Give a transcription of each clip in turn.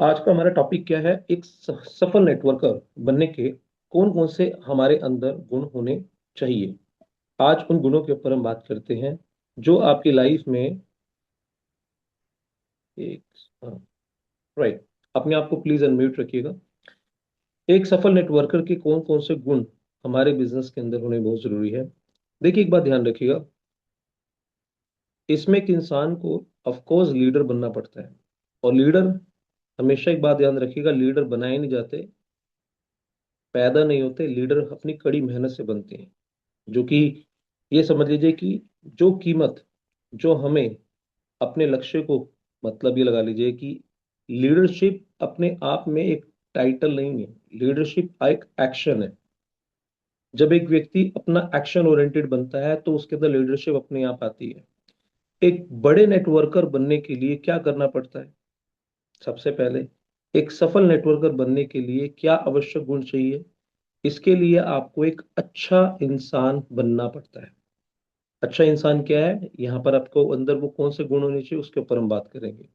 आज का हमारा टॉपिक क्या है? एक सफल नेटवर्कर बनने के कौन कौन से हमारे अंदर गुण होने चाहिए। आज उन गुणों के ऊपर हम बात करते हैं जो आपकी लाइफ में एक राइट, अपने आप को प्लीज अनम्यूट रखिएगा। एक सफल नेटवर्कर के कौन कौन से गुण हमारे बिजनेस के अंदर होने बहुत जरूरी है। देखिए, एक बात ध्यान रखिएगा, इसमें एक इंसान को ऑफ कोर्स लीडर बनना पड़ता है। और लीडर, हमेशा एक बात ध्यान रखिएगा, लीडर बनाए नहीं जाते, पैदा नहीं होते। लीडर अपनी कड़ी मेहनत से बनते हैं। जो कि ये समझ लीजिए कि जो कीमत जो हमें अपने लक्ष्य को, मतलब ये लगा लीजिए कि लीडरशिप अपने आप में एक टाइटल नहीं है। लीडरशिप एक एक्शन है। जब एक व्यक्ति अपना एक्शन ओरिएंटेड बनता है तो उसके अंदर लीडरशिप अपने आप आती है। एक बड़े नेटवर्कर बनने के लिए क्या करना पड़ता है? सबसे पहले, एक सफल नेटवर्कर बनने के लिए क्या आवश्यक गुण चाहिए? इसके लिए आपको एक अच्छा इंसान बनना पड़ता है। अच्छा इंसान क्या है, यहाँ पर आपको अंदर वो कौन से गुण होने चाहिए उसके ऊपर हम बात करेंगे।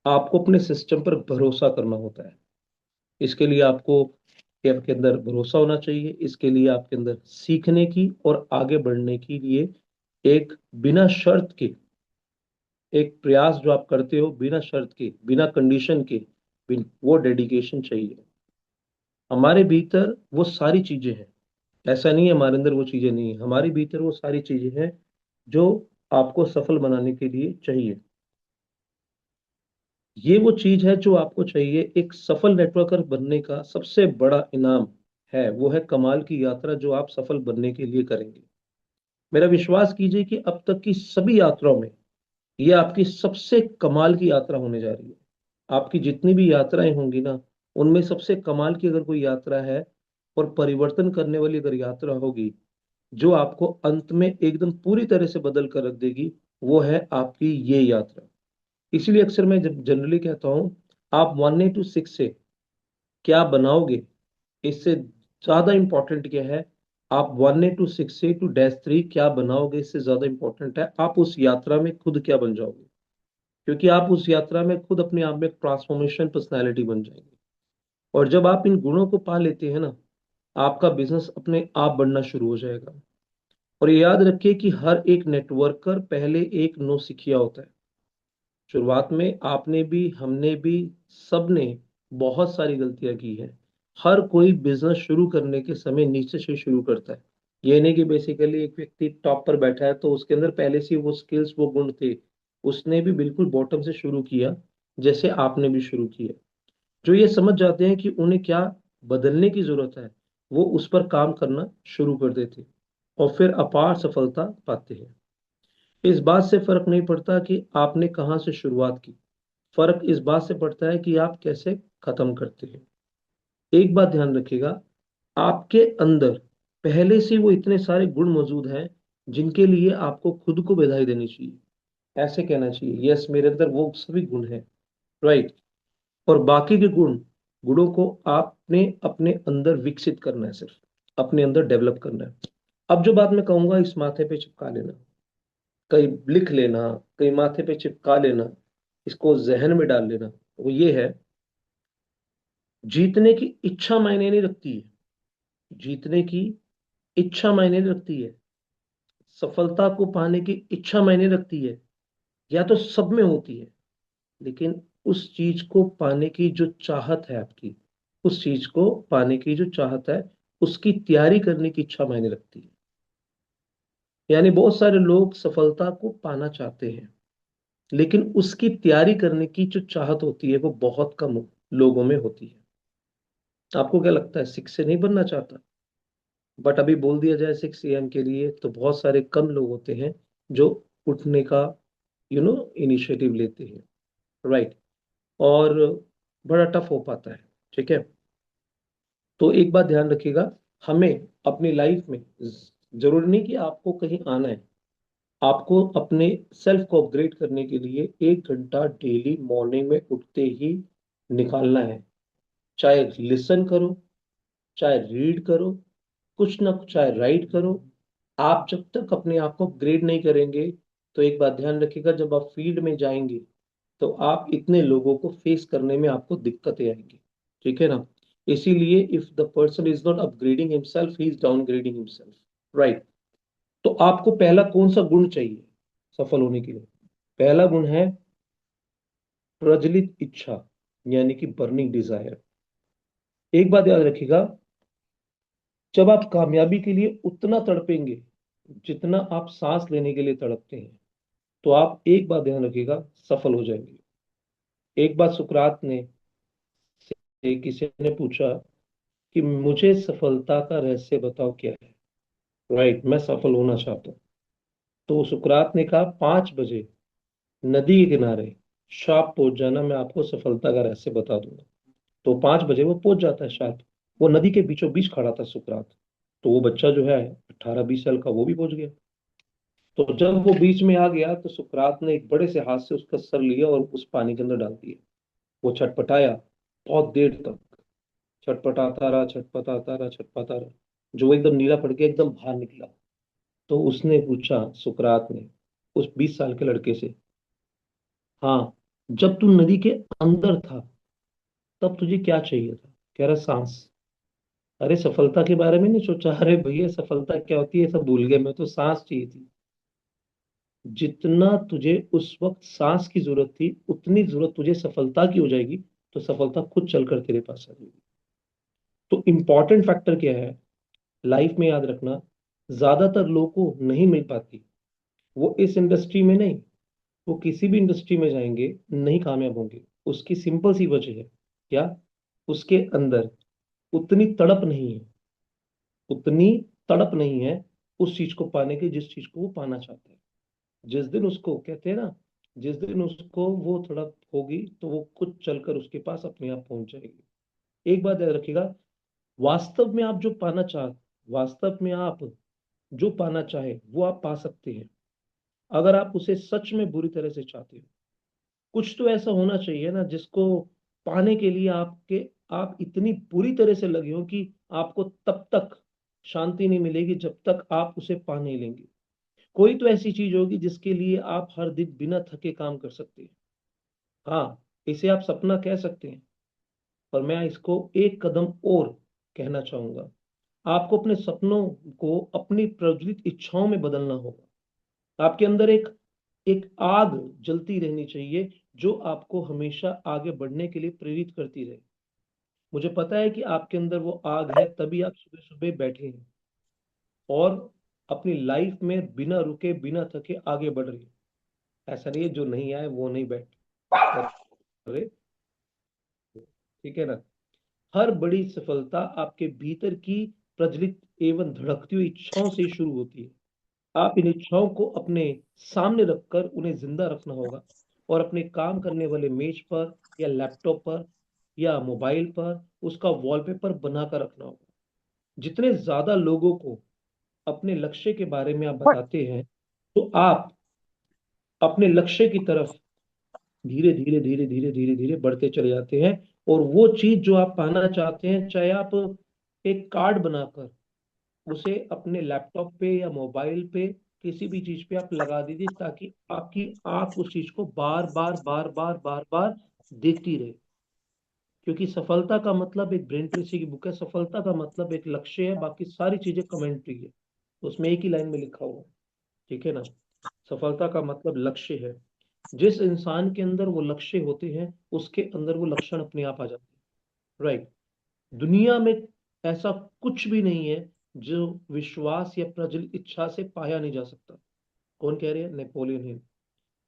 आपको अपने सिस्टम पर भरोसा करना होता है। इसके लिए आपको कि आपके अंदर भरोसा होना चाहिए। इसके लिए आपके अंदर सीखने की और आगे बढ़ने के लिए एक बिना शर्त के एक प्रयास जो आप करते हो, बिना शर्त के, बिना कंडीशन के, वो डेडिकेशन चाहिए। हमारे भीतर वो सारी चीजें हैं। ऐसा नहीं है हमारे अंदर वो चीजें नहीं है, हमारे भीतर वो सारी चीजें हैं जो आपको सफल बनाने के लिए चाहिए। ये वो चीज है जो आपको चाहिए। एक सफल नेटवर्कर बनने का सबसे बड़ा इनाम है, वो है कमाल की यात्रा जो आप सफल बनने के लिए करेंगे। मेरा विश्वास कीजिए कि अब तक की सभी यात्राओं में ये आपकी सबसे कमाल की यात्रा होने जा रही है। आपकी जितनी भी यात्राएं होंगी ना, उनमें सबसे कमाल की अगर कोई यात्रा है और परिवर्तन करने वाली अगर यात्रा होगी जो आपको अंत में एकदम पूरी तरह से बदल कर रख देगी, वो है आपकी ये यात्रा। इसलिए अक्सर मैं जब जनरली कहता हूं, आप 1 to 6 से क्या बनाओगे, इससे ज्यादा इंपॉर्टेंट क्या है, आप 1 to 6 से टू -3 क्या बनाओगे, इससे ज्यादा इंपॉर्टेंट है आप उस यात्रा में खुद क्या बन जाओगे। क्योंकि आप उस यात्रा में खुद अपने आप में ट्रांसफॉर्मेशन पर्सनैलिटी बन जाएंगे। और जब आप इन गुणों को पा लेते हैं ना, आपका बिजनेस अपने आप बढ़ना शुरू हो जाएगा। और ये याद रखिए कि हर एक नेटवर्कर पहले एक नौसिखिया होता है। शुरुआत में आपने भी, हमने भी, सबने बहुत सारी गलतियां की हैं। हर कोई बिजनेस शुरू करने के समय नीचे से शुरू करता है। ये नहीं कि बेसिकली एक व्यक्ति टॉप पर बैठा है तो उसके अंदर पहले से ही वो स्किल्स, वो गुण थे। उसने भी बिल्कुल बॉटम से शुरू किया, जैसे आपने भी शुरू किया। जो ये समझ जाते हैं कि उन्हें क्या बदलने की जरूरत है, वो उस पर काम करना शुरू कर देते और फिर अपार सफलता पाते हैं। इस बात से फर्क नहीं पड़ता कि आपने कहाँ से शुरुआत की, फर्क इस बात से पड़ता है कि आप कैसे खत्म करते हैं। एक बात ध्यान रखिएगा, आपके अंदर पहले से वो इतने सारे गुण मौजूद हैं जिनके लिए आपको खुद को बधाई देनी चाहिए। ऐसे कहना चाहिए, यस मेरे अंदर वो सभी गुण हैं। राइट। और बाकी के गुणों को आपने अपने अंदर विकसित करना है, सिर्फ अपने अंदर डेवलप करना है। अब जो बात मैं कहूंगा, इस माथे पे चिपका लेना, कहीं लिख लेना, कहीं माथे पे चिपका लेना, इसको जहन में डाल लेना। वो ये है, जीतने की इच्छा मायने नहीं रखती है। जीतने की इच्छा मायने नहीं रखती है। सफलता को पाने की इच्छा मायने रखती है, या तो सब में होती है। लेकिन उस चीज को पाने की जो चाहत है आपकी, उस चीज को पाने की जो चाहत है, उसकी तैयारी करने की इच्छा मायने रखती है। यानी बहुत सारे लोग सफलता को पाना चाहते हैं, लेकिन उसकी तैयारी करने की जो चाहत होती है वो बहुत कम लोगों में होती है। आपको क्या लगता है, 6 से नहीं बनना चाहता? बट अभी बोल दिया जाए 6 AM के लिए तो बहुत सारे कम लोग होते हैं जो उठने का इनिशिएटिव लेते हैं। राइट। और बड़ा टफ हो पाता है। ठीक है। तो एक बात ध्यान रखिएगा, हमें अपनी लाइफ में जरूरी नहीं कि आपको कहीं आना है, आपको अपने सेल्फ को अपग्रेड करने के लिए 1 घंटा डेली मॉर्निंग में उठते ही निकालना है। चाहे लिसन करो, चाहे रीड करो, कुछ ना कुछ, चाहे राइट करो। आप जब तक अपने आप को अपग्रेड नहीं करेंगे, तो एक बात ध्यान रखिएगा, जब आप फील्ड में जाएंगे तो आप इतने लोगों को फेस करने में आपको दिक्कतें आएंगी, ठीक है ना। इसीलिए if the person is not upgrading himself, he is downgrading himself, right. तो आपको पहला कौन सा गुण चाहिए सफल होने के लिए? पहला गुण है प्रज्वलित इच्छा, यानी कि बर्निंग डिजायर। एक बात याद रखिएगा, जब आप कामयाबी के लिए उतना तड़पेंगे जितना आप सांस लेने के लिए तड़पते हैं, तो आप एक बात ध्यान रखिएगा, सफल हो जाएंगे। एक बात सुकरात ने से किसी ने पूछा कि मुझे सफलता का रहस्य बताओ क्या है, राइट, मैं सफल होना चाहता हूँ। तो सुकरात ने कहा 5 बजे नदी के किनारे शार्प पहुंच जाना, मैं आपको सफलता का रहस्य बता दूंगा। तो 5 बजे वो पहुंच जाता है शार्प। वो नदी के बीचों बीच खड़ा था सुकरात। तो वो बच्चा जो है 18-20 साल का, वो भी पहुंच गया। तो जब वो बीच में आ गया तो सुकरात ने एक बड़े से हाथ से उसका सर लिया और उस पानी के अंदर डाल दिया। वो छटपटाया बहुत देर तक, छटपटाता रहा, छटपटाता रहा, छटपटाता रहा, जो वो एकदम नीला पड़ गया, एकदम बाहर निकला। तो उसने पूछा सुकरात ने उस 20 साल के लड़के से, हाँ, जब तू नदी के अंदर था तब तुझे क्या चाहिए था? कह रहा सांस। अरे सफलता के बारे में नहीं सोचा? अरे भैया सफलता क्या होती है सब भूल गए, मैं तो सांस चाहिए थी। जितना तुझे उस वक्त सांस की जरूरत थी उतनी जरूरत तुझे सफलता की हो जाएगी, तो सफलता खुद चलकर तेरे पास आ जाएगी। तो इंपॉर्टेंट फैक्टर क्या है लाइफ में, याद रखना, ज्यादातर लोगों को नहीं मिल पाती। वो इस इंडस्ट्री में नहीं, वो किसी भी इंडस्ट्री में जाएंगे नहीं कामयाब होंगे। उसकी सिंपल सी वजह है क्या? उसके अंदर उतनी तड़प नहीं है, उतनी तड़प नहीं है उस चीज को पाने की जिस चीज को वो पाना चाहता है। जिस दिन उसको कहते हैं ना, जिस दिन उसको वो तड़प होगी तो वो खुद चलकर उसके पास अपने आप पहुंच जाएगी। एक बात याद रखिएगा, वास्तव में आप जो पाना चाह वास्तव में आप जो पाना चाहे वो आप पा सकते हैं, अगर आप उसे सच में बुरी तरह से चाहते हो। कुछ तो ऐसा होना चाहिए ना जिसको पाने के लिए आप इतनी पूरी तरह से लगे हो कि आपको तब तक शांति नहीं मिलेगी जब तक आप उसे पा नहीं लेंगे। कोई तो ऐसी चीज होगी जिसके लिए आप हर दिन बिना थके काम कर सकते हैं। हाँ, इसे आप सपना कह सकते हैं, पर मैं इसको एक कदम और कहना चाहूंगा। आपको अपने सपनों को अपनी प्रज्वलित इच्छाओं में बदलना होगा। आपके अंदर एक एक आग जलती रहनी चाहिए जो आपको हमेशा आगे बढ़ने के लिए प्रेरित करती रहे। मुझे पता है कि आपके अंदर वो आग है, तभी आप सुबह सुबह बैठे हैं और अपनी लाइफ में बिना रुके बिना थके आगे बढ़ रहे हैं। ऐसा नहीं है जो नहीं आए वो नहीं बैठ रहे, ठीक है ना। हर बड़ी सफलता आपके भीतर की प्रज्वलित एवं धड़कती हुई इच्छाओं से शुरू होती है। आप इन इच्छाओं को अपने सामने रखकर उन्हें जिंदा रखना होगा, और अपने काम करने वाले मेज पर या लैपटॉप पर या मोबाइल पर उसका वॉलपेपर बनाकर रखना होगा। जितने ज्यादा लोगों को अपने लक्ष्य के बारे में आप बताते हैं, तो आप अपने लक्ष्य की तरफ धीरे धीरे धीरे धीरे धीरे धीरे बढ़ते चले जाते हैं। और वो चीज जो आप पाना चाहते हैं, चाहे आप एक कार्ड बनाकर उसे अपने लैपटॉप पे या मोबाइल पे किसी भी चीज पे आप लगा दीजिए, ताकि आपकी आंख उस चीज को बार बार बार बार बार बार देखती रहे। क्योंकि सफलता का मतलब, एक ब्रेन ट्रेसी की बुक है, सफलता का मतलब एक लक्ष्य है, बाकी सारी चीजें कमेंट्री है। तो उसमें एक ही लाइन में लिखा हुआ है, ठीक है ना। सफलता का मतलब लक्ष्य है। जिस इंसान के अंदर वो लक्ष्य होते हैं उसके अंदर वो लक्षण अपने आप आ जाते हैं, राइट। दुनिया में ऐसा कुछ भी नहीं है जो विश्वास या प्रज्वलित इच्छा से पाया नहीं जा सकता। कौन कह रहे हैं? Napoleon Hill.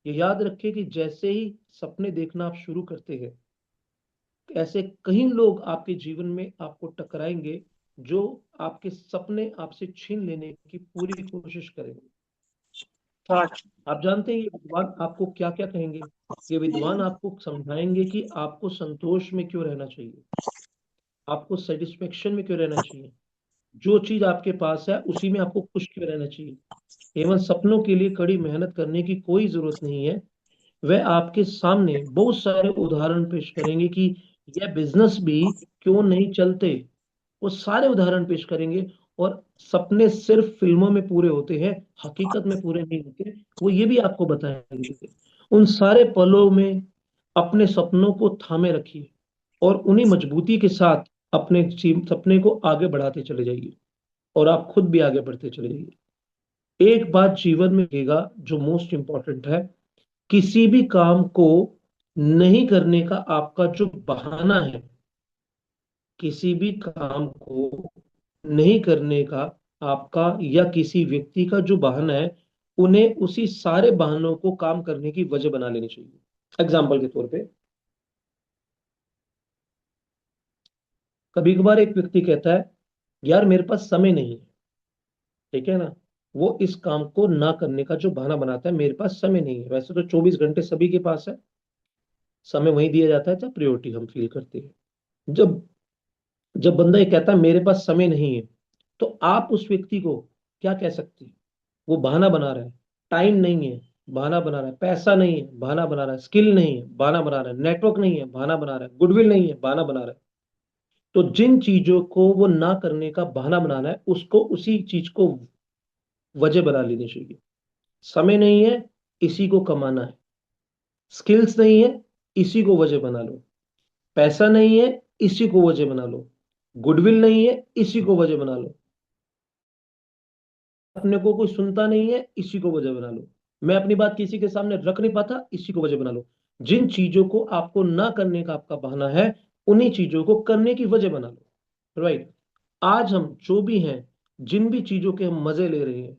ये याद रखिए कि जैसे ही सपने देखना आप शुरू करते हैं, ऐसे कई लोग आपके जीवन में आपको टकराएंगे जो आपके सपने आपसे छीन लेने की पूरी कोशिश करेंगे। आप जानते हैं ये विद्वान आपको क्या क्या कहेंगे? ये विद्वान आपको समझाएंगे कि आपको संतोष में क्यों रहना चाहिए, आपको सेटिस्फेक्शन में क्यों रहना चाहिए, जो चीज आपके पास है उसी में आपको खुश क्यों रहना चाहिए, एवं सपनों के लिए कड़ी मेहनत करने की कोई जरूरत नहीं है। वह आपके सामने बहुत सारे उदाहरण पेश करेंगे कि यह बिजनेस भी क्यों नहीं चलते। वो सारे उदाहरण पेश करेंगे। और सपने सिर्फ फिल्मों में पूरे होते हैं, हकीकत में पूरे नहीं होते, वो ये भी आपको बताएंगे। उन सारे पलों में अपने सपनों को थामे रखिए और उन्हीं मजबूती के साथ अपने सपने को आगे बढ़ाते चले जाइए और आप खुद भी आगे बढ़ते चले जाइए। एक बात जीवन में लगेगा जो मोस्ट इंपॉर्टेंट है, किसी भी काम को नहीं करने का आपका जो बहाना है, किसी भी काम को नहीं करने का आपका या किसी व्यक्ति का जो बहाना है, उन्हें उसी सारे बहानों को काम करने की वजह बना लेनी चाहिए। एग्जाम्पल के तौर पे, कभी कभार एक व्यक्ति कहता है, यार मेरे पास समय नहीं है, ठीक है ना। वो इस काम को ना करने का जो बहाना बनाता है, मेरे पास समय नहीं है। वैसे तो 24 घंटे सभी के पास है, समय वही दिया जाता है जब प्रायोरिटी हम फील करते हैं। जब जब बंदा ये कहता है मेरे पास समय नहीं है, तो आप उस व्यक्ति को क्या कह सकते हैं? वो बहाना बना रहा है। टाइम नहीं है, बहाना बना रहा है। पैसा नहीं है, बहाना बना रहा है। स्किल नहीं है, बहाना बना रहा है। नेटवर्क नहीं है, बहाना बना रहा है। गुडविल नहीं है, बहाना बना रहा है। तो जिन चीजों को वो ना करने का बहाना बनाना है, उसको उसी चीज को वजह बना लेनी चाहिए। समय नहीं है, इसी को कमाना है। स्किल्स नहीं है, इसी को वजह बना लो। पैसा नहीं है, इसी को वजह बना लो। गुडविल नहीं है, इसी को वजह बना लो। अपने को कोई सुनता नहीं है, इसी को वजह बना लो। मैं अपनी बात किसी के सामने रख नहीं पाता, इसी को वजह बना लो। जिन चीजों को आपको ना करने का आपका बहाना है, उन्हीं चीजों को करने की वजह बना लो। राइट। आज हम जो भी हैं, जिन भी चीजों के हम मजे ले रहे हैं,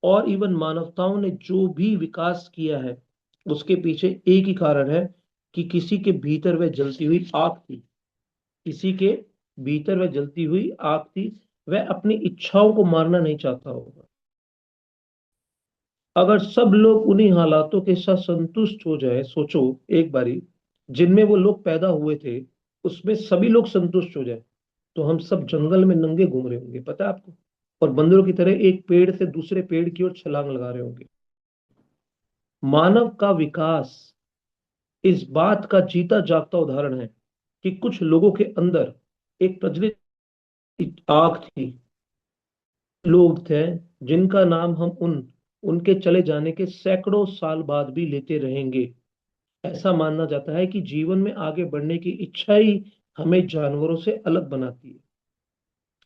और इवन मानवताओं ने जो भी विकास किया है, उसके पीछे एक ही कारण है कि किसी के भीतर वह जलती हुई आग थी। किसी के भीतर वह जलती हुई आग थी। वह अपनी इच्छाओं को मारना नहीं चाहता होगा। अगर सब लोग उन्हीं हालातों के साथ संतुष्ट हो जाए, सोचो एक बारी, जिनमें वो लोग पैदा हुए थे, उसमें सभी लोग संतुष्ट हो जाए, तो हम सब जंगल में नंगे घूम रहे होंगे, पता है आपको। और बंदरों की तरह एक पेड़ से दूसरे पेड़ की ओर छलांग लगा रहे होंगे। मानव का विकास इस बात का जीता जागता उदाहरण है कि कुछ लोगों के अंदर एक प्रज्वलित आग थी। लोग थे जिनका नाम हम उनके चले जाने के सैकड़ों साल बाद भी लेते रहेंगे। ऐसा माना जाता है कि जीवन में आगे बढ़ने की इच्छा ही हमें जानवरों से अलग बनाती है।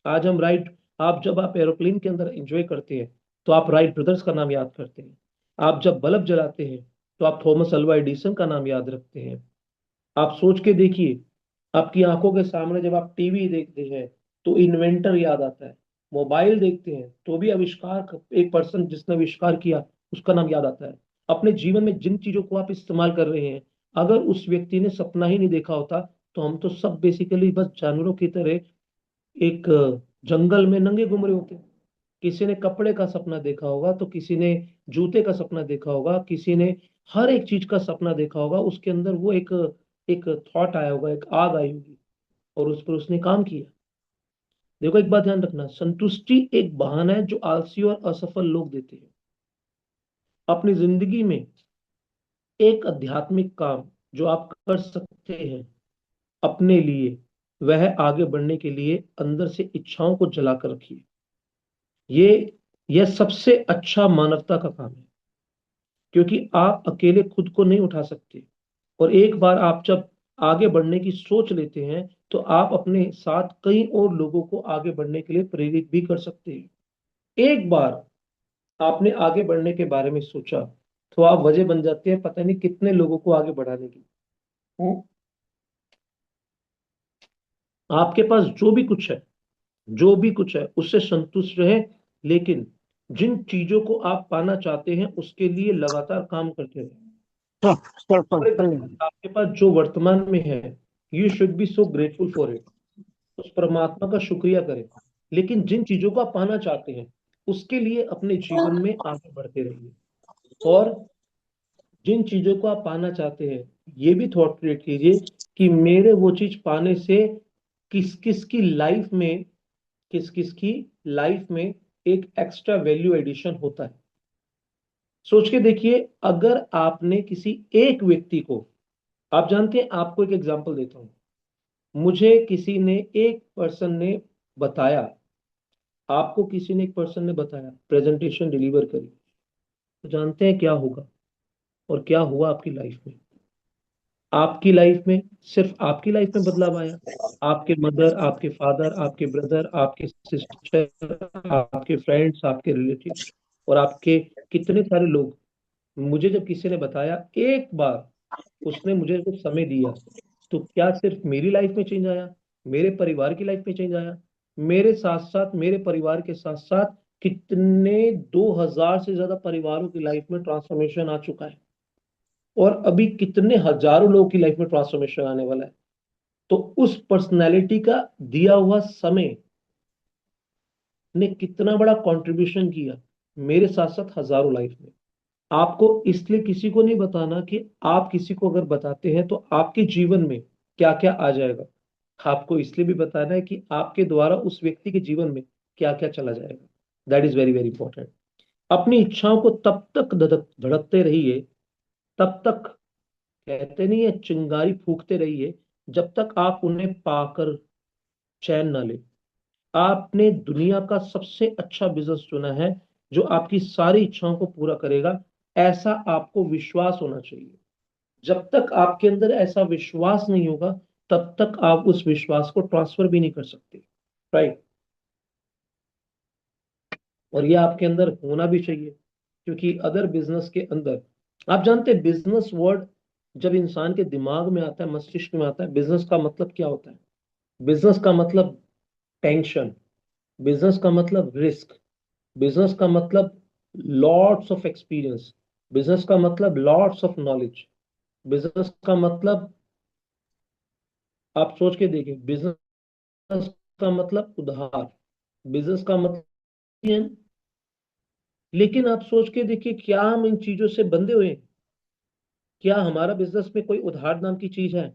आज हम राइट आप जब आप एरोप्लेन के अंदर एंजॉय करते हैं, तो आप राइट ब्रदर्स का नाम याद करते हैं। आप जब बल्ब जलाते हैं, तो आप थॉमस अल्वा एडिसन का नाम याद रखते हैं। आप सोच के देखिए, आपकी आंखों के सामने जब आप टीवी देखते हैं, तो इन्वेंटर याद आता है। मोबाइल देखते हैं तो भी आविष्कार, एक पर्सन जिसने आविष्कार किया, उसका नाम याद आता है। अपने जीवन में जिन चीजों को आप इस्तेमाल कर रहे हैं, अगर उस व्यक्ति ने सपना ही नहीं देखा होता, तो हम तो सब बेसिकली बस जानवरों की तरह एक जंगल में नंगे घूम रहे होते। किसी ने कपड़े का सपना देखा होगा, तो किसी ने जूते का सपना देखा होगा, किसी ने हर एक चीज का सपना देखा होगा। उसके अंदर वो एक एक थॉट आया होगा, एक आग आई होगी, और उस पर उसने काम किया। देखो एक बात ध्यान रखना, संतुष्टि एक बहाना है जो आलसी और असफल लोग देते हैं। अपनी जिंदगी में एक आध्यात्मिक काम जो आप कर सकते हैं अपने लिए, वह आगे बढ़ने के लिए अंदर से इच्छाओं को जलाकर रखिए। ये यह सबसे अच्छा मानवता का काम है, क्योंकि आप अकेले खुद को नहीं उठा सकते। और एक बार आप जब आगे बढ़ने की सोच लेते हैं, तो आप अपने साथ कई और लोगों को आगे बढ़ने के लिए प्रेरित भी कर सकते हैं। एक बार आपने आगे बढ़ने के बारे में सोचा, तो आप वजह बन जाते हैं पता नहीं कितने लोगों को आगे बढ़ाने की। हम्म? आपके पास जो भी कुछ है, जो भी कुछ है उससे संतुष्ट रहे, लेकिन जिन चीजों को आप पाना चाहते हैं, उसके लिए लगातार काम करते रहे। और एक बात, आपके पास जो वर्तमान में है, you should be so grateful for it. उस परमात्मा का शुक्रिया करें। लेकिन जिन चीजों को आप पाना चाहते हैं, उसके लिए अपने जीवन में आगे बढ़ते रहिए। और जिन चीजों को आप पाना चाहते हैं, ये भी थॉट क्रिएट कीजिए कि मेरे वो चीज पाने से किस किस की लाइफ में, किस किस की लाइफ में एक एक्स्ट्रा वैल्यू एडिशन होता है। सोच के देखिए, अगर आपने किसी एक व्यक्ति को, आप जानते हैं, आपको एक एग्जांपल देता हूं। मुझे किसी ने, एक पर्सन ने बताया, आपको किसी ने, एक पर्सन ने बताया, प्रेजेंटेशन डिलीवर करी, तो जानते हैं क्या होगा और क्या हुआ आपकी लाइफ में? आपकी लाइफ में, सिर्फ आपकी लाइफ में बदलाव आया, आपके मदर, आपके फादर, आपके ब्रदर, आपके सिस्टर, आपके फ्रेंड्स, आपके रिलेटिव और आपके कितने सारे लोग, मुझे जब किसी ने बताया एक बार, उसने मुझे जब समय दिया, तो क्या सिर्फ मेरी लाइफ में चेंज आया, मेरे परिवार की लाइफ में चेंज आया, मेरे साथ साथ, मेरे परिवार के साथ साथ कितने 2000 से ज्यादा परिवारों की लाइफ में ट्रांसफॉर्मेशन आ चुका है, और अभी कितने हजारों लोगों की लाइफ में ट्रांसफॉर्मेशन आने वाला है। तो उस पर्सनैलिटी का दिया हुआ समय ने कितना बड़ा कंट्रीब्यूशन किया मेरे साथ साथ हजारों लाइफ में। आपको इसलिए किसी को नहीं बताना कि आप किसी को अगर बताते हैं तो आपके जीवन में क्या क्या आ जाएगा, आपको इसलिए भी बताना है कि आपके द्वारा उस व्यक्ति के जीवन में क्या क्या चला जाएगा। That is very very important. अपनी इच्छाओं को तब तक धड़कते रहिए, तब तक, कहते नहीं है, चिंगारी फूकते रहिए, जब तक आप उन्हें पाकर चैन ना ले। आपने दुनिया का सबसे अच्छा बिजनेस चुना है जो आपकी सारी इच्छाओं को पूरा करेगा, ऐसा आपको विश्वास होना चाहिए। जब तक आपके अंदर ऐसा विश्वास नहीं होगा, तब तक आप उस विश्वास को ट्रांसफर भी नहीं कर सकते। राइट। और ये आपके अंदर होना भी चाहिए, क्योंकि अदर बिजनेस के अंदर, आप जानते हैं बिजनेस वर्ड जब इंसान के दिमाग में आता है, मस्तिष्क में आता है, बिजनेस का मतलब क्या होता है? बिजनेस का मतलब टेंशन, बिजनेस का मतलब रिस्क, बिजनेस का मतलब लॉट्स ऑफ एक्सपीरियंस, बिजनेस का मतलब लॉट्स ऑफ नॉलेज, बिजनेस का मतलब, आप सोच के देखिए, बिजनेस का मतलब उधार, बिजनेस का मतलब, लेकिन आप सोच के देखिए, क्या हम इन चीजों से बंधे हुए हैं? क्या हमारा बिजनेस में कोई उधार नाम की चीज है?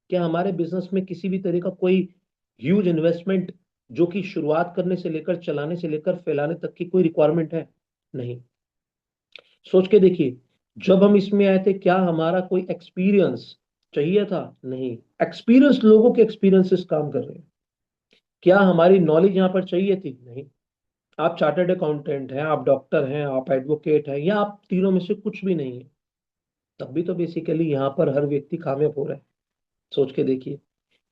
क्या हमारे बिजनेस में किसी भी तरह का कोई ह्यूज इन्वेस्टमेंट, जो कि शुरुआत करने से लेकर, चलाने से लेकर, फैलाने तक की कोई रिक्वायरमेंट है? नहीं। सोच के देखिए, जब हम इसमें आए थे, क्या हमारा कोई एक्सपीरियंस चाहिए था? नहीं। एक्सपीरियंस लोगों के एक्सपीरियंसेस काम कर रहे हैं। क्या हमारी नॉलेज यहाँ पर चाहिए थी? नहीं। आप चार्टर्ड अकाउंटेंट हैं, आप डॉक्टर हैं, आप एडवोकेट हैं, या आप तीनों में से कुछ भी नहीं है, तब भी तो बेसिकली यहाँ पर हर व्यक्ति कामयाब हो रहा है। सोच के देखिए।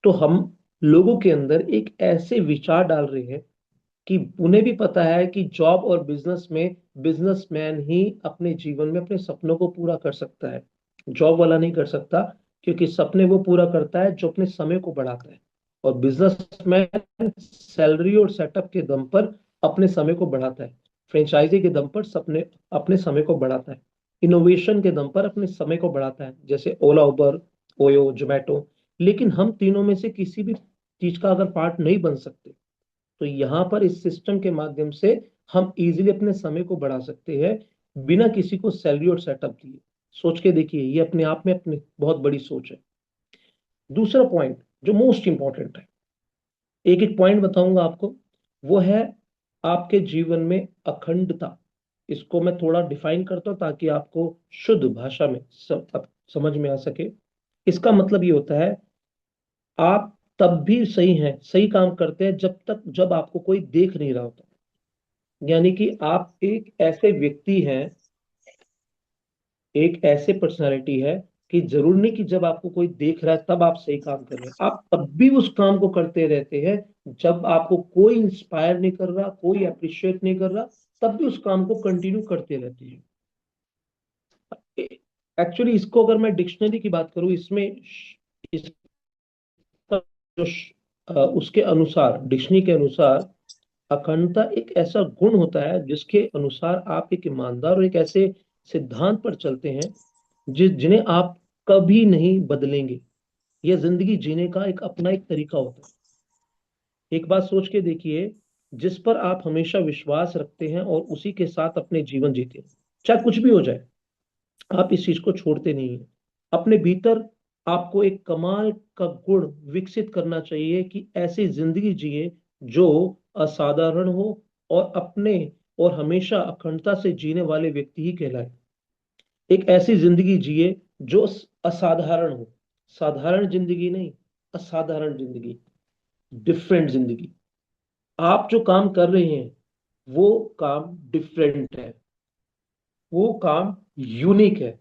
तो हम लोगों के अंदर एक ऐसे विचार डाल रहे हैं कि उन्हें भी पता है कि जॉब और बिजनेस में बिजनेसमैन ही अपने जीवन में अपने सपनों को पूरा कर सकता है, जॉब वाला नहीं कर सकता। क्योंकि सपने वो पूरा करता है जो अपने समय को बढ़ाता है, और बिजनेसमैन सैलरी और सेटअप के दम पर अपने समय को बढ़ाता है, फ्रेंचाइजी के दम पर सपने अपने समय को बढ़ाता है, इनोवेशन के दम पर अपने समय को बढ़ाता है, जैसे ओला, उबर, ओयो, जोमेटो। लेकिन हम तीनों में से किसी भी चीज का अगर पार्ट नहीं बन सकते, तो यहाँ पर इस सिस्टम के माध्यम से हम इजीली अपने समय को बढ़ा सकते हैं, बिना किसी को सैलरी और सेटअप दिए। सोच के देखिए, ये अपने आप में अपनी बहुत बड़ी सोच है। दूसरा पॉइंट जो मोस्ट इंपॉर्टेंट है, एक एक पॉइंट बताऊंगा आपको, वो है आपके जीवन में अखंडता। इसको मैं थोड़ा डिफाइन करता हूं ताकि आपको शुद्ध भाषा में समझ में आ सके। इसका मतलब ये होता है, आप तब भी सही हैं, सही काम करते हैं जब आपको कोई देख नहीं रहा होता। यानी कि आप एक ऐसे व्यक्ति हैं, एक ऐसे पर्सनालिटी है कि जरूर नहीं कि जब आपको कोई देख रहा है तब आप सही काम कर रहे हैं, आप तब भी उस काम को करते रहते हैं। जब आपको कोई इंस्पायर नहीं कर रहा, कोई अप्रिशिएट नहीं कर रहा, तब भी उस काम को कंटिन्यू करते रहते हैं। एक्चुअली इसको अगर मैं डिक्शनरी की बात करूं, इसमें इसका जो उसके अनुसार, डिक्शनरी के अनुसार, अखंडता एक ऐसा गुण होता है जिसके अनुसार आप एक ईमानदार और एक ऐसे सिद्धांत पर चलते हैं जिन्हें आप कभी नहीं बदलेंगे। यह जिंदगी जीने का एक अपना एक तरीका होता है। एक बात सोच के देखिए, जिस पर आप हमेशा विश्वास रखते हैं और उसी के साथ अपने जीवन जीते हैं, चाहे कुछ भी हो जाए, आप इस चीज को छोड़ते नहीं हैं। अपने भीतर आपको एक कमाल का गुण विकसित करना चाहिए कि ऐसी जिंदगी जिए जो असाधारण हो, और अपने और हमेशा अखंडता से जीने वाले व्यक्ति ही कहलाए। एक ऐसी जिंदगी जिए जो असाधारण हो, साधारण जिंदगी नहीं, असाधारण जिंदगी, डिफरेंट जिंदगी। आप जो काम कर रहे हैं वो काम डिफरेंट है, वो काम यूनिक है।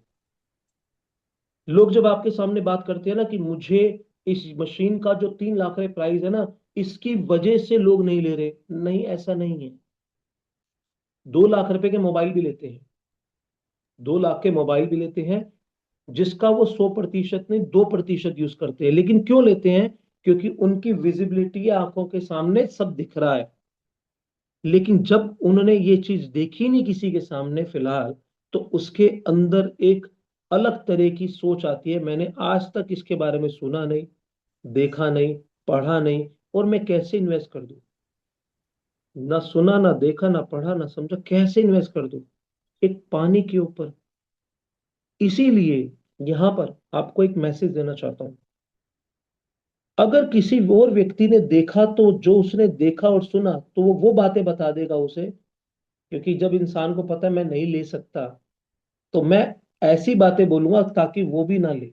लोग जब आपके सामने बात करते हैं ना कि मुझे इस मशीन का जो 3 लाख रुपए प्राइस है ना, इसकी वजह से लोग नहीं ले रहे, नहीं, ऐसा नहीं है। 2 लाख रुपए के मोबाइल भी लेते हैं, 2 लाख के मोबाइल भी लेते हैं, जिसका वो 100% नहीं 2% यूज करते हैं। लेकिन क्यों लेते हैं? क्योंकि उनकी विजिबिलिटी आंखों के सामने सब दिख रहा है। लेकिन जब उन्होंने ये चीज देखी नहीं किसी के सामने फिलहाल, तो उसके अंदर एक अलग तरह की सोच आती है, मैंने आज तक इसके बारे में सुना नहीं, देखा नहीं, पढ़ा नहीं, और मैं कैसे इन्वेस्ट कर दूं? ना सुना, ना देखा, ना पढ़ा, ना समझा, कैसे इन्वेस्ट कर दूं एक पानी के ऊपर? इसीलिए यहां पर आपको एक मैसेज देना चाहता हूं। अगर किसी और व्यक्ति ने देखा, तो जो उसने देखा और सुना, तो वो बातें बता देगा उसे। क्योंकि जब इंसान को पता है मैं नहीं ले सकता, तो मैं ऐसी बातें बोलूंगा ताकि वो भी ना ले।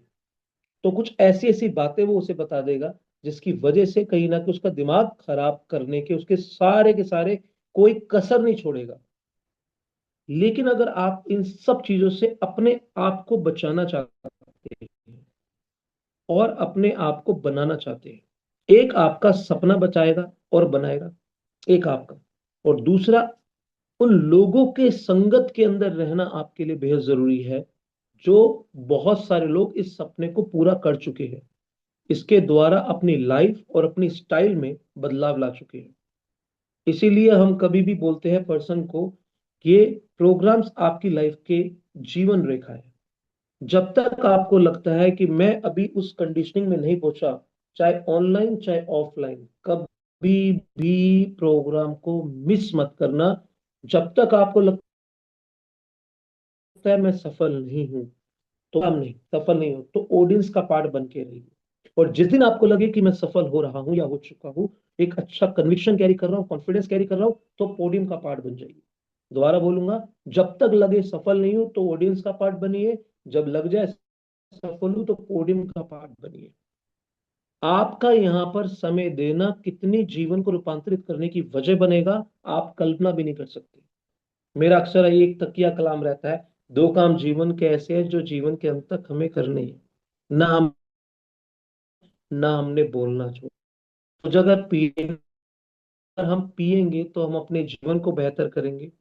तो कुछ ऐसी ऐसी बातें वो उसे बता देगा, जिसकी वजह से कहीं ना कहीं उसका दिमाग खराब करने के सारे कोई कसर नहीं छोड़ेगा। लेकिन अगर आप इन सब चीजों से अपने आप को बचाना चाहते हैं और अपने आप को बनाना चाहते हैं, एक आपका सपना बचाएगा और बनाएगा, एक आपका, और दूसरा, उन लोगों के संगत के अंदर रहना आपके लिए बेहद जरूरी है, जो बहुत सारे लोग इस सपने को पूरा कर चुके हैं, इसके द्वारा अपनी लाइफ और अपनी स्टाइल में बदलाव ला चुके हैं। इसीलिए हम कभी भी बोलते हैं पर्सन को कि ये प्रोग्राम्स आपकी लाइफ के जीवन रेखा है। जब तक आपको लगता है कि मैं अभी उस कंडीशनिंग में नहीं पहुंचा, चाहे ऑनलाइन चाहे ऑफलाइन, कभी भी प्रोग्राम को मिस मत करना। जब तक आपको लगता है मैं सफल नहीं हूं, तो हम नहीं सफल नहीं हो, तो ऑडियंस का पार्ट बन के रहिए। और जिस दिन आपको लगे कि मैं सफल हो रहा हूं या हो चुका हूं, एक अच्छा कन्विक्शन कैरी कर रहा हूं, कॉन्फिडेंस कैरी कर रहा हूं, तो पोडियम का पार्ट बन जाइए। दोबारा बोलूंगा, जब तक लगे सफल नहीं हूं तो ऑडियंस का पार्ट बनिए, जब लग जाए सफल हूं तो पोडियम का पार्ट बनिए। आपका यहाँ पर समय देना कितनी जीवन को रूपांतरित करने की वजह बनेगा, आप कल्पना भी नहीं कर सकते। मेरा अक्सर एक तकिया कलाम रहता है, 2 काम जीवन के ऐसे हैं जो जीवन के अंत तक हमें करने हैं। ना हम ना हमने बोलना छोड़। तो अगर अगर हम पिएंगे तो हम अपने जीवन को बेहतर करेंगे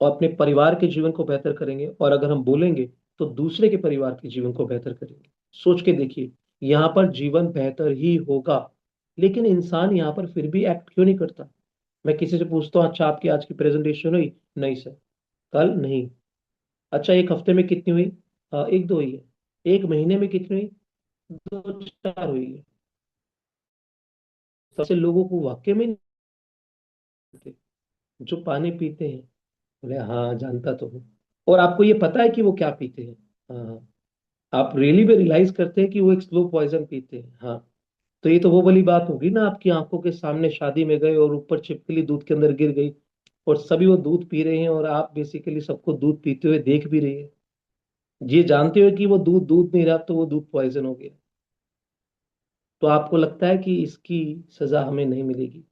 और अपने परिवार के जीवन को बेहतर करेंगे, और अगर हम बोलेंगे तो दूसरे के परिवार के जीवन को बेहतर करेंगे। सोच के देखिए, यहाँ पर जीवन बेहतर ही होगा। लेकिन इंसान यहाँ पर फिर भी एक्ट क्यों नहीं करता? मैं किसी से पूछता हूँ, अच्छा आपकी आज की प्रेजेंटेशन हुई? नहीं सर। कल? नहीं। अच्छा एक हफ्ते में कितनी हुई? एक दो हुई है। एक महीने में कितनी हुई? दो चार हुई है। सबसे लोगों को वाक्य में नहीं जानते, जो पानी पीते हैं। बोले हाँ जानता तो हूँ। और आपको ये पता है कि वो क्या पीते हैं? हाँ। आप रियली में रियलाइज करते हैं कि वो एक स्लो पॉइजन पीते हैं? हाँ। तो ये तो वो वाली बात होगी ना, आपकी आंखों के सामने शादी में गए और ऊपर छिपकली दूध के अंदर गिर गई, और सभी वो दूध पी रहे हैं, और आप बेसिकली सबको दूध पीते हुए देख भी रही है, ये जानते हो कि वो दूध दूध नहीं रहा, तो वो दूध पॉइजन हो गया। तो आपको लगता है कि इसकी सजा हमें नहीं मिलेगी?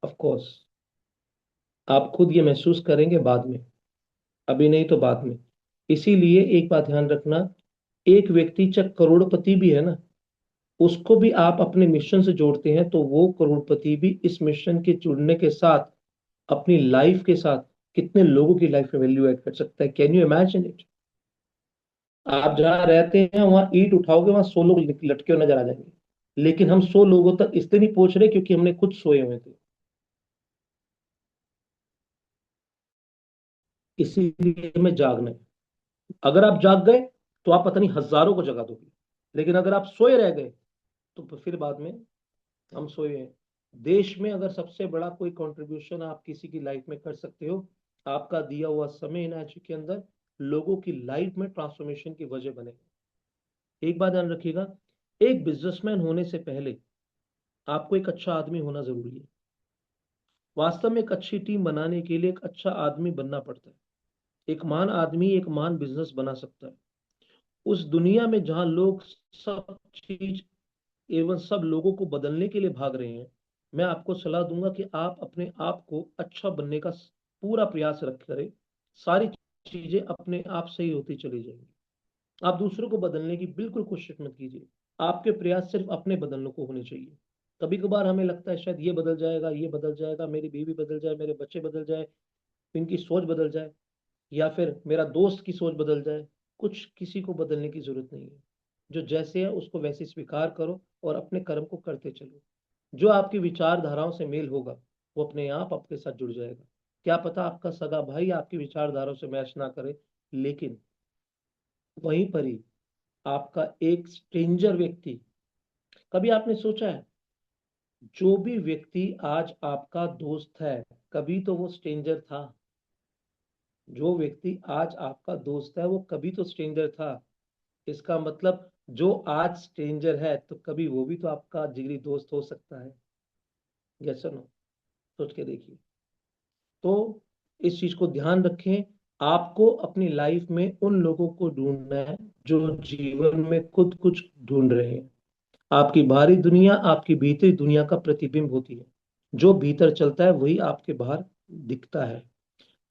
ऑफ कोर्स आप खुद ये महसूस करेंगे बाद में, अभी नहीं तो बाद में। इसीलिए एक बात ध्यान रखना, एक व्यक्ति चाहे करोड़पति भी है ना, उसको भी आप अपने मिशन से जोड़ते हैं, तो वो करोड़पति भी इस मिशन के जुड़ने के साथ अपनी लाइफ के साथ कितने लोगों की लाइफ में वैल्यू ऐड कर सकता है। Can you imagine it? आप जहां रहते हैं वहां ईंट उठाओगे, वहां 100 लोग लटके हुए नजर आ जाएंगे। लेकिन हम 100 लोगों तक इसलिए नहीं पहुंच रहे क्योंकि हमने खुद सोए हुए थे। इसीलिए हमें जागना है। अगर आप जाग गए तो आप पता नहीं हजारों को जगा दोगे। लेकिन अगर आप सोए रह गए, तो फिर बाद में हम सोए हैं। देश में अगर सबसे बड़ा कोई कंट्रीब्यूशन आप किसी की लाइफ में कर सकते हो, आपका दिया हुआ समय इन आज के अंदर लोगों की लाइफ में ट्रांसफॉर्मेशन की वजह बनेगा। एक बात ध्यान रखिएगा, एक बिजनेसमैन होने से पहले आपको एक अच्छा आदमी होना जरूरी है। वास्तव में एक अच्छी टीम बनाने के लिए एक अच्छा आदमी बनना पड़ता है। एक महान आदमी एक महान बिजनेस बना सकता है। उस दुनिया में जहां लोग सब चीज एवं सब लोगों को बदलने के लिए भाग रहे हैं, मैं आपको सलाह दूंगा कि आप अपने आप को अच्छा बनने का पूरा प्रयास रख करें। सारी चीजें अपने आप से ही होती चली जाएंगी। आप दूसरों को बदलने की बिल्कुल कोशिश मत कीजिए। आपके प्रयास सिर्फ अपने बदलने को होने चाहिए। कभी कभार हमें लगता है शायद ये बदल जाएगा, ये बदल जाएगा, मेरी बीवी बदल जाए, मेरे बच्चे बदल जाए, इनकी सोच बदल जाए, या फिर मेरा दोस्त की सोच बदल जाए। कुछ किसी को बदलने की जरूरत नहीं है। जो जैसे है उसको वैसे स्वीकार करो और अपने कर्म को करते चलो। जो आपकी विचारधाराओं से मेल होगा वो अपने आप आपके साथ जुड़ जाएगा। क्या पता आपका सगा भाई आपकी विचारधाराओं से मैच ना करे, लेकिन वहीं पर ही आपका एक स्ट्रेंजर व्यक्ति, कभी आपने सोचा है, जो भी व्यक्ति आज आपका दोस्त है कभी तो वो स्ट्रेंजर था। जो व्यक्ति आज आपका दोस्त है वो कभी तो स्ट्रेंजर था। इसका मतलब जो आज स्ट्रेंजर है तो कभी वो भी तो आपका जिगरी दोस्त हो सकता है। यस और नो? सोच के देखिए। तो इस चीज को ध्यान रखें। आपको अपनी लाइफ में उन लोगों को ढूंढना है जो जीवन में खुद कुछ ढूंढ रहे हैं। आपकी बाहरी दुनिया आपकी भीतरी दुनिया का प्रतिबिंब होती है। जो भीतर चलता है वही आपके बाहर दिखता है।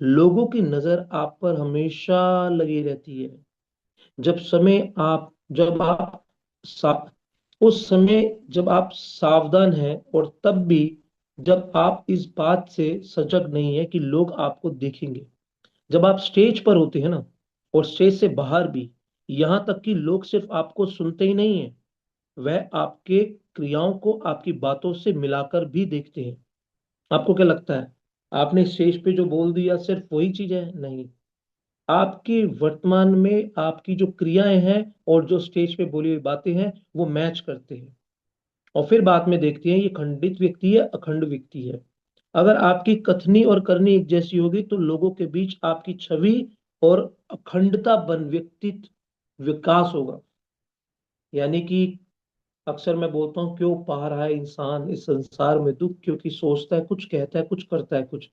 लोगों की नजर आप पर हमेशा लगी रहती है। जब समय आप जब आप सा, उस समय जब आप सावधान हैं, और तब भी जब आप इस बात से सजग नहीं है कि लोग आपको देखेंगे। जब आप स्टेज पर होते हैं ना, और स्टेज से बाहर भी, यहाँ तक कि लोग सिर्फ आपको सुनते ही नहीं है, वह आपके क्रियाओं को आपकी बातों से मिलाकर भी देखते हैं। आपको क्या लगता है आपने स्टेज पे जो बोल दिया सिर्फ वही चीज है? नहीं। आपकी वर्तमान में आपकी जो क्रियाएं हैं और जो स्टेज पे बोली हुई बातें हैं वो मैच करते हैं। और फिर बाद में देखते हैं ये खंडित व्यक्ति है, अखंड व्यक्ति है। अगर आपकी कथनी और करनी एक जैसी होगी तो लोगों के बीच आपकी छवि और अखंडता बन व्यक्तित्व विकास होगा। यानी कि अक्सर मैं बोलता हूँ, क्यों पा रहा है इंसान इस संसार में दुख? क्योंकि सोचता है कुछ, कहता है कुछ, करता है कुछ,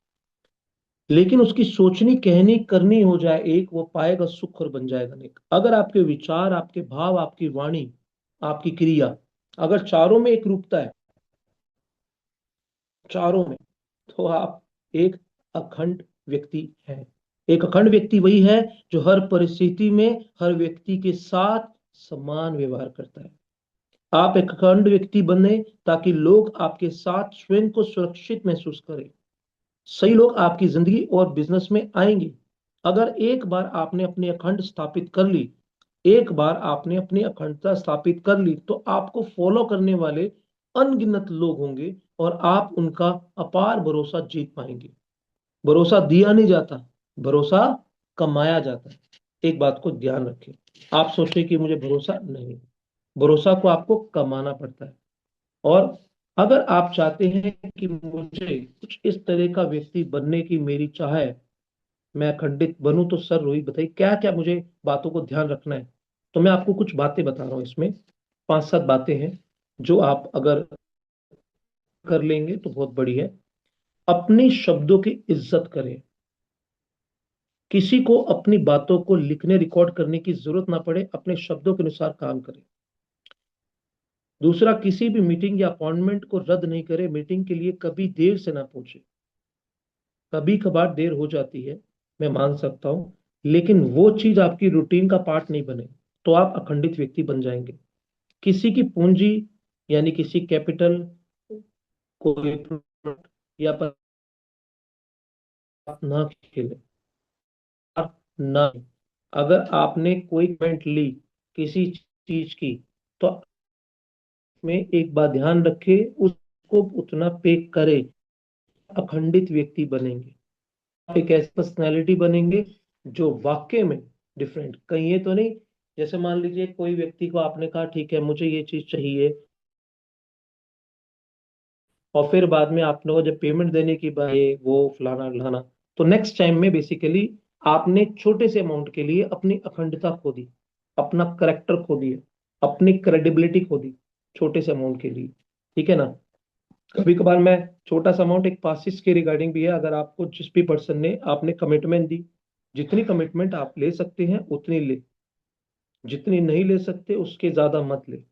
लेकिन उसकी सोचनी कहनी करनी हो जाए एक, वो पाएगा सुख और बन जाएगा नेक। अगर आपके विचार, आपके भाव, आपकी वाणी, आपकी क्रिया, अगर चारों में एक रूपता है, चारों में, तो आप एक अखंड व्यक्ति हैं। एक अखंड व्यक्ति वही है जो हर परिस्थिति में हर व्यक्ति के साथ समान व्यवहार करता है। आप एक अखंड व्यक्ति बने ताकि लोग आपके साथ स्वयं को सुरक्षित महसूस करें। सही लोग आपकी जिंदगी और बिजनेस में आएंगे। अगर एक बार आपने अपनी अखंड स्थापित कर ली, एक बार आपने अपनी अखंडता स्थापित कर ली, तो आपको फॉलो करने वाले अनगिनत लोग होंगे और आप उनका अपार भरोसा जीत पाएंगे। भरोसा दिया नहीं जाता, भरोसा कमाया जाता है। एक बात को ध्यान रखें। आप सोचे कि मुझे भरोसा नहीं, भरोसा को आपको कमाना पड़ता है। और अगर आप चाहते हैं कि मुझे कुछ इस तरह का व्यक्ति बनने की मेरी चाह है, मैं अखंडित बनूं, तो सर रोहित बताइए क्या क्या मुझे बातों को ध्यान रखना है। तो मैं आपको कुछ बातें बता रहा हूं इसमें। 5-7 बातें हैं जो आप अगर कर लेंगे तो बहुत बड़ी है। अपने शब्दों की इज्जत करें। किसी को अपनी बातों को लिखने रिकॉर्ड करने की जरूरत ना पड़े, अपने शब्दों के अनुसार काम करें। दूसरा, किसी भी मीटिंग या अपॉइंटमेंट को रद्द नहीं करें। मीटिंग के लिए कभी देर से ना पहुंचे। कभी कभार देर हो जाती है, मैं मान सकता हूं, लेकिन वो चीज आपकी रूटीन का पार्ट नहीं बने तो आप अखंडित व्यक्ति बन जाएंगे। किसी की पूंजी, यानी किसी कैपिटल, कोई product या पर आप ना खेले, आप ना। अगर आपने कोई कमेंट ली किसी चीज की, तो में एक बात ध्यान रखे, उसको उतना पे करे। अखंडित व्यक्ति बनेंगे। आप एक ऐसी पर्सनैलिटी बनेंगे जो वाकई में डिफरेंट, कहीं ये तो नहीं। जैसे मान लीजिए कोई व्यक्ति को आपने कहा ठीक है मुझे ये चीज चाहिए, और फिर बाद में आप लोगों को जब पेमेंट देने की बात, ये वो फलाना ढलाना, तो नेक्स्ट टाइम में बेसिकली आपने छोटे से अमाउंट के लिए अपनी अखंडता खो दी, अपना करेक्टर खो दिया, अपनी क्रेडिबिलिटी खो दी, छोटे से अमाउंट के लिए। ठीक है ना? कभी कभार मैं, छोटा सा अमाउंट एक पासिस के रिगार्डिंग भी है, अगर आपको जिस भी पर्सन ने आपने कमिटमेंट दी, जितनी कमिटमेंट आप ले सकते हैं उतनी ले, जितनी नहीं ले सकते उसके ज्यादा मत ले।